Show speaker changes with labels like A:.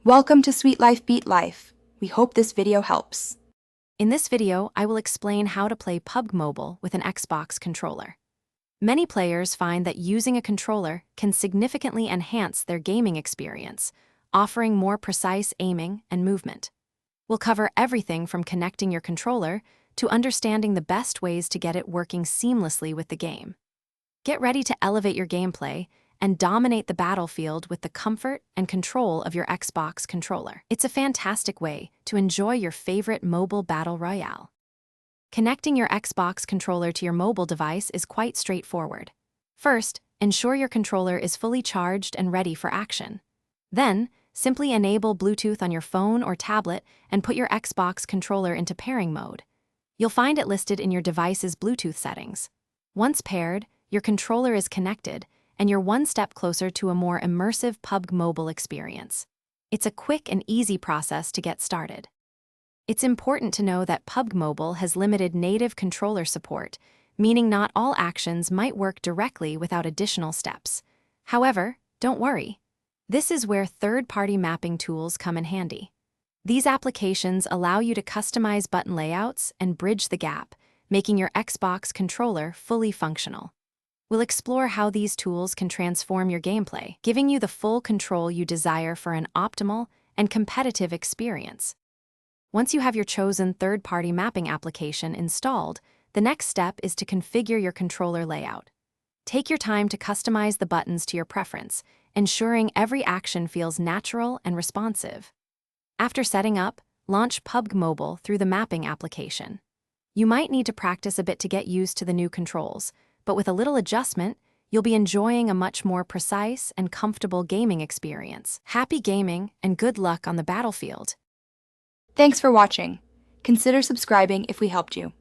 A: Welcome to Sweet Life Beat Life. We hope this video helps.
B: In this video, I will explain how to play PUBG Mobile with an Xbox controller. Many players find that using a controller can significantly enhance their gaming experience, offering more precise aiming and movement. We'll cover everything from connecting your controller to understanding the best ways to get it working seamlessly with the game. Get ready to elevate your gameplay and dominate the battlefield with the comfort and control of your Xbox controller. It's a fantastic way to enjoy your favorite mobile battle royale. Connecting your Xbox controller to your mobile device is quite straightforward. First, ensure your controller is fully charged and ready for action. Then, simply enable Bluetooth on your phone or tablet and put your Xbox controller into pairing mode. You'll find it listed in your device's Bluetooth settings. Once paired, your controller is connected, and you're one step closer to a more immersive PUBG Mobile experience. It's a quick and easy process to get started. It's important to know that PUBG Mobile has limited native controller support, meaning not all actions might work directly without additional steps. However, don't worry. This is where third-party mapping tools come in handy. These applications allow you to customize button layouts and bridge the gap, making your Xbox controller fully functional. We'll explore how these tools can transform your gameplay, giving you the full control you desire for an optimal and competitive experience. Once you have your chosen third-party mapping application installed, the next step is to configure your controller layout. Take your time to customize the buttons to your preference, ensuring every action feels natural and responsive. After setting up, launch PUBG Mobile through the mapping application. You might need to practice a bit to get used to the new controls, but with a little adjustment, you'll be enjoying a much more precise and comfortable gaming experience. Happy gaming and good luck on the battlefield.
A: Thanks for watching. Consider subscribing if we helped you.